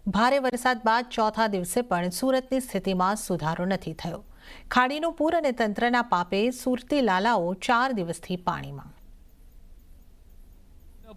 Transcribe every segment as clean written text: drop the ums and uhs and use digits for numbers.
ભારે વરસાદ બાદ ચોથા દિવસે પણ સુરતની સ્થિતિમાં સુધારો નથી થયો। ખાડીનું પૂર અને તંત્રના પાપે સુરતી લાલાઓ 4 દિવસથી પાણીમાં।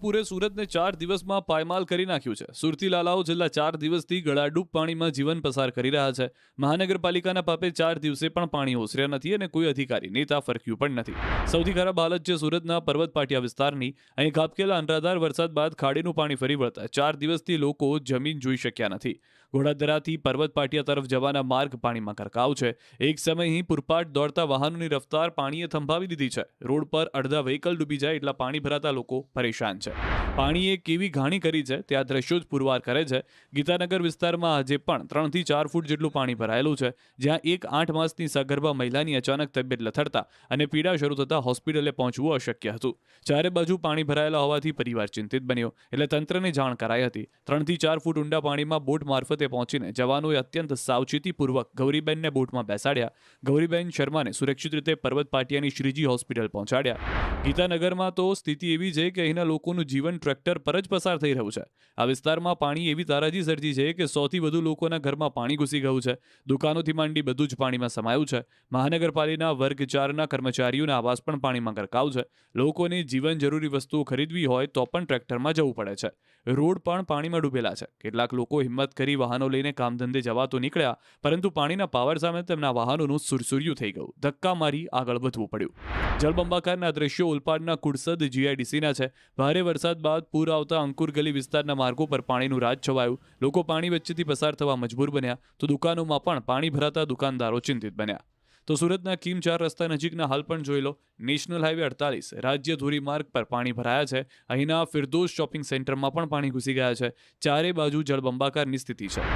પૂરે સુરતને 4 દિવસમાં પાયમાલ કરી નાખ્યું છે। સુરતી લાલાઓ છેલ્લા 4 દિવસથી ગળાડૂબ પાણીમાં જીવન પસાર કરી રહ્યા છે। મહાનગરપાલિકાના પાપે 4 દિવસે પણ પાણી ઓસર્યા નથી અને કોઈ અધિકારી નેતા ફરક્યું પણ નથી। સૌથી ખરાબ હાલત છે સુરતના પર્વત પાટિયા વિસ્તારની। અહીં ખાબકેલા અનરાધાર વરસાદ બાદ ખાડીનું પાણી ફરી વળતા 4 દિવસથી લોકો જમીન જોઈ શક્યા નથી। ઘોડાદરાથી પર્વત પાટિયા તરફ જવાના માર્ગ પાણીમાં ગરકાવ છે। એક સમય અહીં પૂરપાટ દોડતા વાહનોની રફતાર પાણીએ થંભાવી દીધી છે। રોડ પર અડધા વ્હીકલ ડૂબી જાય એટલા પાણી ભરાતા લોકો પરેશાન છે। પાણીએ કેવી ઘાણી કરી છે તે આ દ્રશ્યો જ પુરવાર કરે છે। ગીતાનગર વિસ્તારમાં આજે પણ 3 થી 4 ફૂટ જેટલું પાણી ભરાયેલું છે, જ્યાં એક 8 માસની સગર્ભા મહિલાની અચાનક તબિયત લથડતા અને પીડા શરૂ થતા હોસ્પિટલે પહોંચવું અશક્ય હતું। ચારે બાજુ પાણી ભરાયેલા હોવાથી પરિવાર ચિંતિત બન્યો, એટલે તંત્રને જાણ કરાઈ હતી। 3 થી 4 ફૂટ ઊંડા પાણીમાં બોટ મારફતે પહોંચીને જવાનોએ અત્યંત સાવચેતીપૂર્વક ગૌરીબેનને બોટમાં બેસાડ્યા। ગૌરીબેન શર્માને સુરક્ષિત રીતે પર્વત પાટિયાની શ્રીજી હોસ્પિટલ પહોંચાડ્યા। ગીતાનગરમાં તો સ્થિતિ એવી છે કે અહીંના લોકોનું જીવન ટ્રેક્ટર પર જ પસાર થઈ રહ્યું છે। આ વિસ્તારમાં પાણી એવી તારાજી સર્જી છે કે 100 થી વધુ લોકોના ઘરમાં પાણી ઘૂસી ગયું છે। દુકાનોથી માંડી બધું જ પાણીમાં સમાયું છે। મહાનગરપાલિકાના વર્ગ 4ના કર્મચારીઓના આવાસ પણ પાણીમાં ગરકાવ છે। લોકોને જીવન જરૂરી વસ્તુઓ ખરીદવી હોય તો પણ ટ્રેક્ટરમાં જવું પડે છે। રોડ પણ પાણીમાં ડૂબેલા છે। કેટલાક લોકો હિંમત કરી વાહનો લઈને કામ ધંધે જવા તો નીકળ્યા, પરંતુ પાણીના પાવર સામે તેમના વાહનોનું સુરસુર્યું થઈ ગયું। ધક્કા મારી આગળ વધવું પડ્યું। જળબંબાકારના દ્રશ્યો ઓલપાડના કુડસદ જીઆઈડીસીના છે। ભારે વરસાદ બાદ પૂર આવતા અંકુર ગલી વિસ્તારના માર્ગો પર પાણીનું રાજ છવાયું। લોકો પાણી વચ્ચેથી પસાર થવા મજબૂર બન્યા, તો દુકાનોમાં પણ પાણી ભરાતા દુકાનદારો ચિંતિત બન્યા। તો સુરતના કિમ 4 રસ્તા નજીકના હાલ પણ જોઈ લો। નેશનલ હાઈવે 48 રાજ્ય ધોરીમાર્ગ પર પાણી ભરાયા છે। અહીંના ફિરદોસ શોપિંગ સેન્ટરમાં પણ પાણી ઘૂસી ગયા છે। ચારે બાજુ જળબંબાકારની સ્થિતિ છે।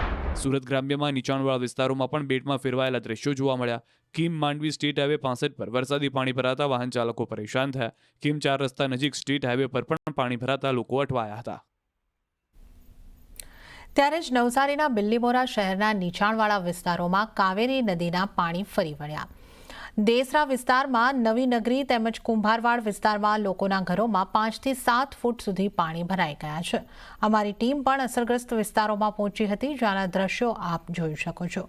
સુરત ગ્રામ્યમાં નીચાણવાળા વિસ્તારોમાં પણ બેટમાં ફેરવાયેલા દ્રશ્યો જોવા મળ્યા। કિમ માંડવી સ્ટેટ હાઈવે 65 પર વરસાદી પાણી ભરાતા વાહન ચાલકો પરેશાન થયા। કિમ 4 રસ્તા નજીક સ્ટેટ હાઈવે પર પણ પાણી ભરાતા લોકો અટવાયા હતા। ત્યારે જ નવસારીના બિલ્લીમોરા શહેરના નીચાણવાળા વિસ્તારોમાં કાવેરી નદીના પાણી ફરી વળ્યા। દેસરા વિસ્તારમાં નવી નગરી તેમજ કુંભારવાડ વિસ્તારમાં લોકોના ઘરોમાં 5 થી 7 ફૂટ સુધી પાણી ભરાઈ ગયા છે। અમારી ટીમ પણ અસરગ્રસ્ત વિસ્તારોમાં પહોંચી હતી, જ્યાંના દ્રશ્યો આપ જોઈ શકો છો।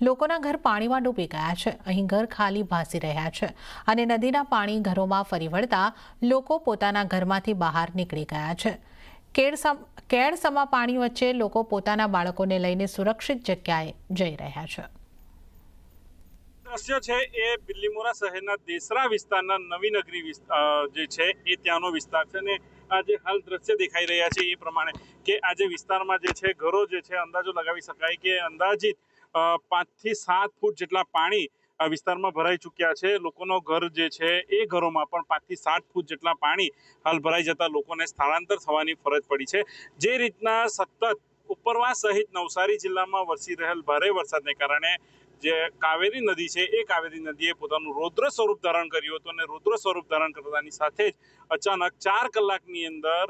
લોકોના ઘર પાણીમાં ડૂબી ગયા છે। અહીં ઘર ખાલી ભાસી રહ્યા છે અને નદીના પાણી ઘરોમાં ફરી વળતા લોકો પોતાના ઘરમાંથી બહાર નીકળી ગયા છે। કેળસમા પાણી વચ્ચે લોકો પોતાના બાળકોને લઈને સુરક્ષિત જગ્યાએ જઈ રહ્યા છે। દ્રશ્ય છે એ બિલ્લીમોરા શહેરના દેસરા વિસ્તારના નવી નગરી જે છે એ ત્યાંનો વિસ્તાર છે અને આ જે હાલ દ્રશ્ય દેખાઈ રહ્યા છે એ પ્રમાણે કે આ જે વિસ્તારમાં જે છે ઘરો જે છે અંદાજો લગાવી શકાય કે અંદાજિત 5 થી 7 ફૂટ જેટલા પાણી આ વિસ્તારમાં ભરાઈ ચૂક્યા છે। લોકોનો ઘર જે છે એ ઘરોમાં પણ 5 થી 7 ફૂટ જેટલા પાણી હાલ ભરાઈ જતા લોકોને સ્થળાંતર થવાની ફરજ પડી છે। જે રીતના સતત ઉપરવાસ સહિત નવસારી જિલ્લામાં વરસી રહેલ ભારે વરસાદને કારણે જે કાવેરી નદી છે એ કાવેરી નદીએ પોતાનું રૌદ્ર સ્વરૂપ ધારણ કર્યું હતું અને રૌદ્ર સ્વરૂપ ધારણ કરતાની સાથે જ અચાનક 4 કલાકની અંદર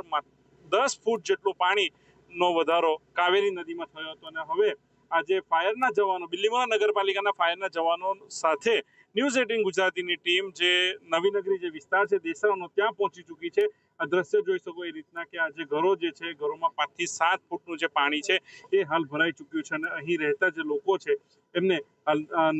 10 ફૂટ જેટલું પાણીનો વધારો કાવેરી નદીમાં થયો હતો અને હવે આજે ફાયરના જવાનો બિલ્લીમોરા નગરપાલિકાના ફાયરના જવાનો સાથે ન્યૂઝ 18 ગુજરાતીની ટીમ જે નવી નગરી જે વિસ્તાર છે દેસરાનો ત્યાં પહોંચી ચૂકી છે। આ દ્રશ્ય જોઈ શકો એ રીતના કે આ જે ઘરો જે છે ઘરોમાં 5 થી 7 ફૂટનું જે પાણી છે એ હાલ ભરાઈ ચૂક્યું છે અને અહીં રહેતા જે લોકો છે એમને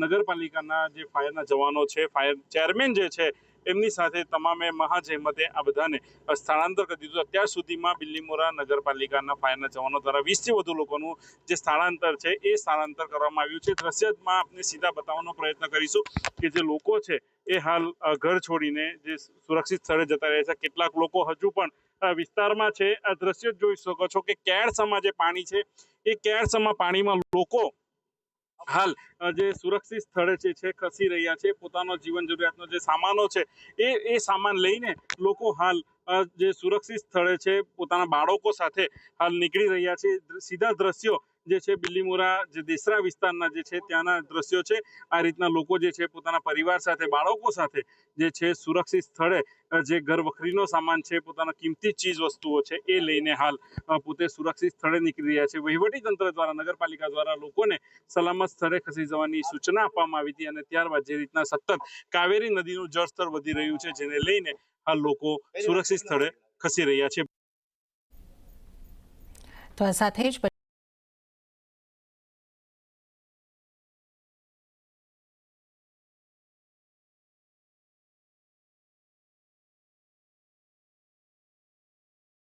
નગરપાલિકાના જે ફાયરના જવાનો છે, ફાયર ચેરમેન જે છે એમની સાથે તમામે મહાજહેમતે આ બધાને સ્થળાંતર કરી દીધું। અત્યાર સુધીમાં બિલ્લીમોરા નગરપાલિકાના ફાયરના જવાનો દ્વારા 20 થી વધુ લોકોનું જે સ્થળાંતર છે એ સ્થળાંતર કરવામાં આવ્યું છે। દ્રશ્યમાં આપને સીધા બતાવવાનો પ્રયત્ન કરીશું કે જે લોકો છે એ હાલ ઘર છોડીને જે સુરક્ષિત સ્થળે જતા રહ્યા છે। કેટલાક લોકો હજુ પણ વિસ્તારમાં છે। આ દ્રશ્ય જોઈ શકો છો કે કેળસમા જે પાણી છે એ કેળસમા પાણીમાં લોકો હાલ જે સુરક્ષિત સ્થળે છે ખસી રહ્યા છે। પોતાનો જીવન જરૂરિયાતનો જે સામાનો છે એ સામાન લઈને લોકો હાલ જે સુરક્ષિત સ્થળે છે પોતાના બાળકો સાથે હાલ નીકળી રહ્યા છે। સીધા દ્રશ્યો જે છે બિલ્લીમોરા જે દેસરા વિસ્તારના જે છે ત્યાંના દ્રશ્યો છે। આ રીતના લોકો જે છે પોતાના પરિવાર સાથે બાળકો સાથે જે છે સુરક્ષિત સ્થળે જે ઘર વખરીનો સામાન છે, પોતાના કિંમતી ચીજ વસ્તુઓ છે એ લઈને હાલ પોતે સુરક્ષિત સ્થળે નીકળી રહ્યા છે। વહીવટી તંત્ર દ્વારા નગરપાલિકા દ્વારા લોકોને સલામત સ્થળે ખસી જવાની સૂચના આપવામાં આવી હતી અને ત્યારબાદ જે રીતના સતત કાવેરી નદીનું જળસ્તર વધી રહ્યું છે જેને લઈને હાલ લોકો સુરક્ષિત સ્થળે ખસી રહ્યા છે। તો આ સાથે જ